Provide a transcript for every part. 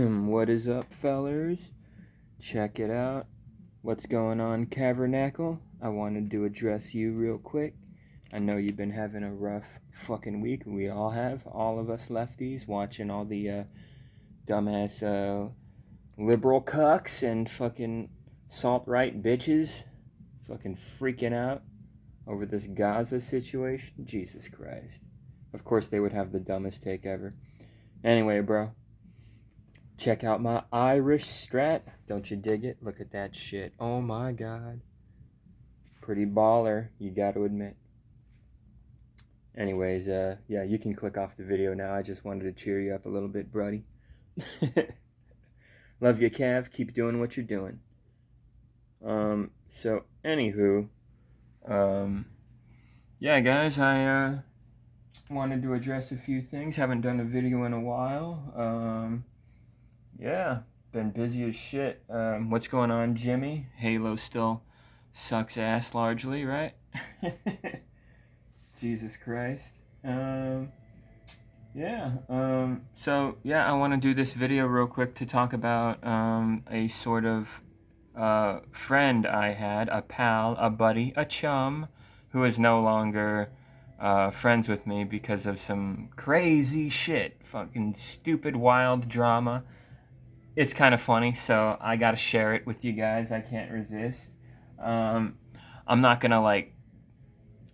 What is up, fellers? Check it out. What's going on, Cavernacle? I wanted to address you real quick. I know you've been having a rough fucking week. We all have. All of us lefties watching all the dumbass liberal cucks and fucking salt-right bitches fucking freaking out over this Gaza situation. Jesus Christ. Of course they would have the dumbest take ever. Anyway, bro. Check out my Irish strat. Don't you dig it? Look at that shit. Oh my god. Pretty baller, you gotta admit. Anyways, yeah, you can click off the video now. I just wanted to cheer you up a little bit, buddy. Love you, Cav. Keep doing what you're doing. So, anywho, yeah, guys, I wanted to address a few things. Haven't done a video in a while. Yeah, been busy as shit. What's going on, Jimmy? Halo still sucks ass largely, right? Jesus Christ. Yeah. So yeah, I want to do this video real quick to talk about a sort of friend I had, a pal, a buddy, a chum, who is no longer friends with me because of some crazy shit, fucking stupid, wild drama. It's kind of funny, so I gotta share it with you guys. I can't resist. I'm not gonna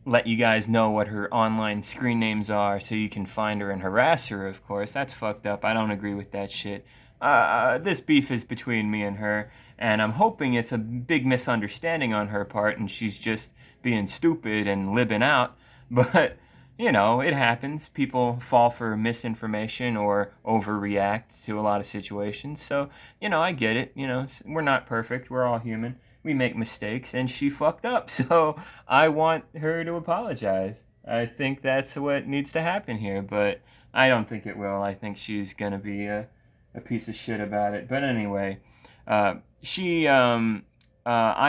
let you guys know what her online screen names are so you can find her and harass her, of course. That's fucked up. I don't agree with that shit. This beef is between me and her, and I'm hoping it's a big misunderstanding on her part and she's just being stupid and libbing out. But, you know, it happens. People fall for misinformation or overreact to a lot of situations. So, you know, I get it. You know, we're not perfect. We're all human. We make mistakes, and she fucked up. So I want her to apologize. I think that's what needs to happen here, but I don't think it will. I think she's going to be a piece of shit about it. But anyway, I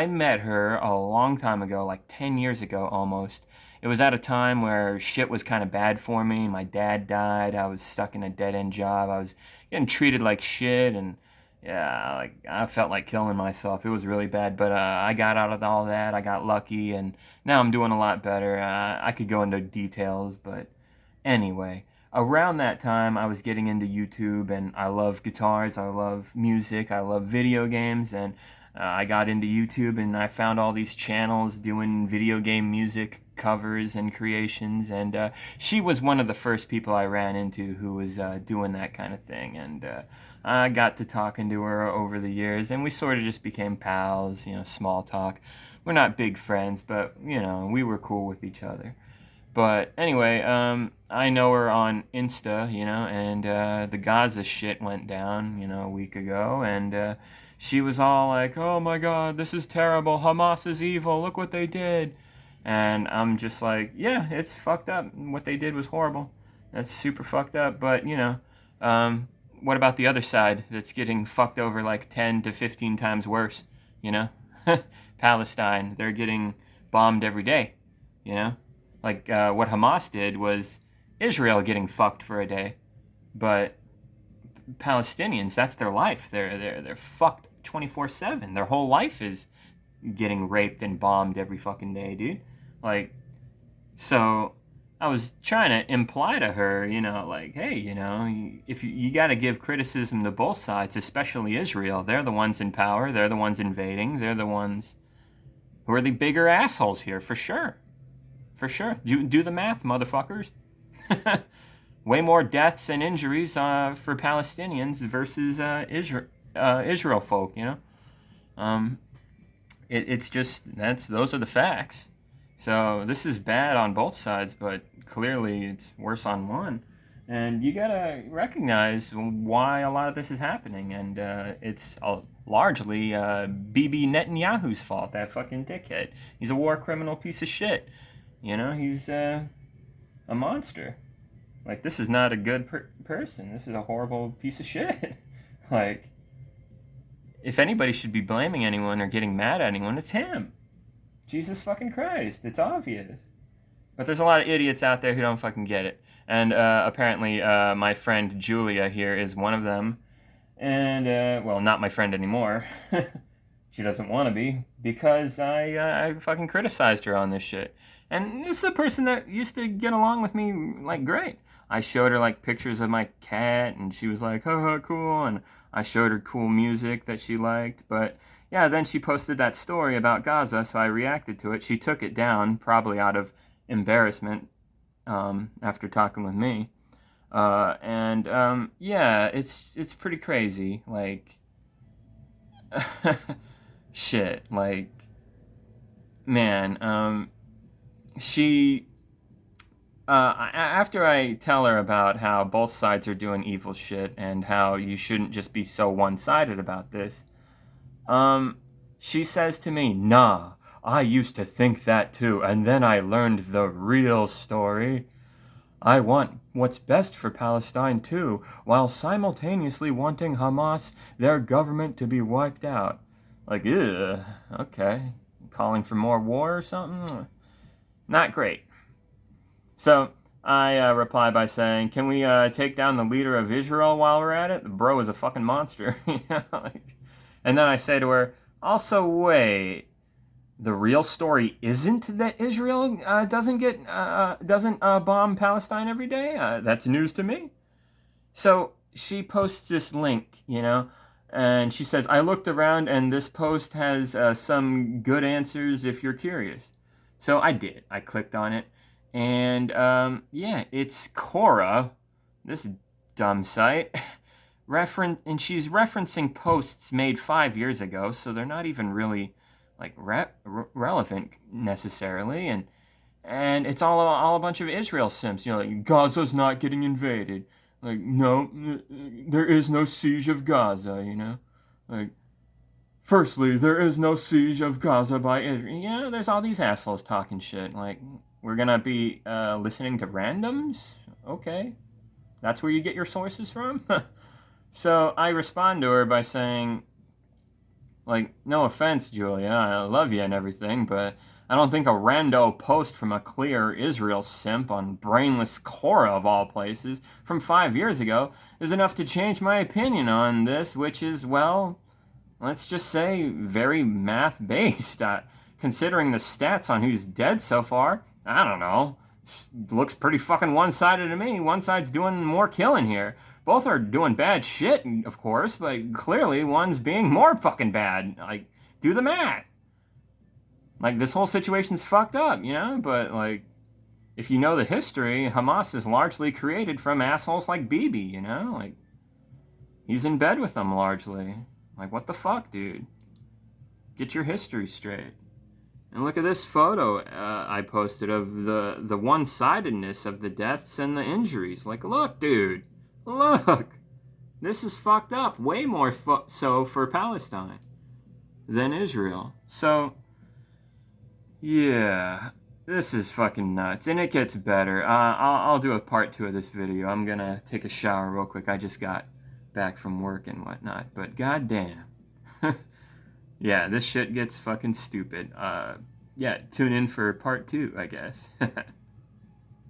met her a long time ago, like 10 years ago almost. It was at a time where shit was kind of bad for me. My dad died. I was stuck in a dead-end job. I was getting treated like shit, and yeah, like I felt like killing myself. It was really bad, but I got out of all that. I got lucky, and now I'm doing a lot better. I could go into details, but anyway, around that time, I was getting into YouTube, and I love guitars, I love music, I love video games, and I got into YouTube, and I found all these channels doing video game music covers and creations, and she was one of the first people I ran into who was doing that kind of thing, and I got to talking to her over the years, and we sort of just became pals, you know, small talk. We're not big friends, but, you know, we were cool with each other. But anyway, I know her on Insta, you know, and the Gaza shit went down, you know, a week ago, and she was all like, "Oh my God, this is terrible. Hamas is evil. Look what they did." And I'm just like, "Yeah, it's fucked up. What they did was horrible. That's super fucked up." But you know, what about the other side that's getting fucked over like 10 to 15 times worse? You know, Palestine, they're getting bombed every day. You know. Like, what Hamas did was Israel getting fucked for a day, but Palestinians, that's their life. They're fucked 24/7. Their whole life is getting raped and bombed every fucking day, dude. Like, so I was trying to imply to her, you know, like, hey, you know, if you got to give criticism to both sides, especially Israel. They're the ones in power. They're the ones invading. They're the ones who are the bigger assholes here, for sure. For sure. You do the math, motherfuckers. Way more deaths and injuries for Palestinians versus Israel folk, you know? It's just, those are the facts. So this is bad on both sides, but clearly it's worse on one. And you gotta recognize why a lot of this is happening, and it's largely Bibi Netanyahu's fault, that fucking dickhead. He's a war criminal piece of shit. You know, he's a monster. Like, this is not a good person. This is a horrible piece of shit. Like, if anybody should be blaming anyone or getting mad at anyone, it's him. Jesus fucking Christ. It's obvious. But there's a lot of idiots out there who don't fucking get it. And apparently my friend Julia here is one of them. And, well, not my friend anymore. She doesn't want to be, because I fucking criticized her on this shit. And this is a person that used to get along with me, like, great. I showed her, like, pictures of my cat, and she was like, haha, cool, and I showed her cool music that she liked, but, yeah, then she posted that story about Gaza, so I reacted to it. She took it down, probably out of embarrassment, after talking with me. Yeah, it's pretty crazy, like, shit, like, man, she, after I tell her about how both sides are doing evil shit and how you shouldn't just be so one-sided about this, um, she says to me, nah, I used to think that too, and then I learned the real story. I want what's best for Palestine too, while simultaneously wanting Hamas, their government, to be wiped out. Like, ugh, okay. Calling for more war or something? Not great. So, I reply by saying, can we take down the leader of Israel while we're at it? The bro is a fucking monster. And then I say to her, also, wait, the real story isn't that Israel doesn't bomb Palestine every day. That's news to me. So she posts this link, and she says, I looked around and this post has some good answers if you're curious. So I did. I clicked on it, and yeah, it's Quora, this dumb site. And she's referencing posts made 5 years ago, so they're not even really like relevant necessarily, and it's all a bunch of Israel simps. Like, Gaza's not getting invaded. Like, no, there is no siege of Gaza. Like, firstly, there is no siege of Gaza by Israel. There's all these assholes talking shit. Like, we're gonna be listening to randoms? Okay, that's where you get your sources from. So I respond to her by saying, like, no offense, Julia, I love you and everything, but I don't think a rando post from a clear Israel simp on brainless Quora, of all places, from 5 years ago is enough to change my opinion on this, which is, well, let's just say, very math-based. Considering the stats on who's dead so far, I don't know. Looks pretty fucking one-sided to me. One side's doing more killing here. Both are doing bad shit, of course, but clearly one's being more fucking bad. Like, do the math. Like, this whole situation's fucked up, But, like, if you know the history, Hamas is largely created from assholes like Bibi, Like, he's in bed with them, largely. Like, what the fuck, dude? Get your history straight. And look at this photo I posted of the one-sidedness of the deaths and the injuries. Like, look, dude. Look. This is fucked up. Way more so for Palestine than Israel. So, yeah. This is fucking nuts. And it gets better. I'll do a part 2 of this video. I'm gonna take a shower real quick. I just got back from work and whatnot. But goddamn. Yeah, this shit gets fucking stupid. Yeah, tune in for part 2, I guess.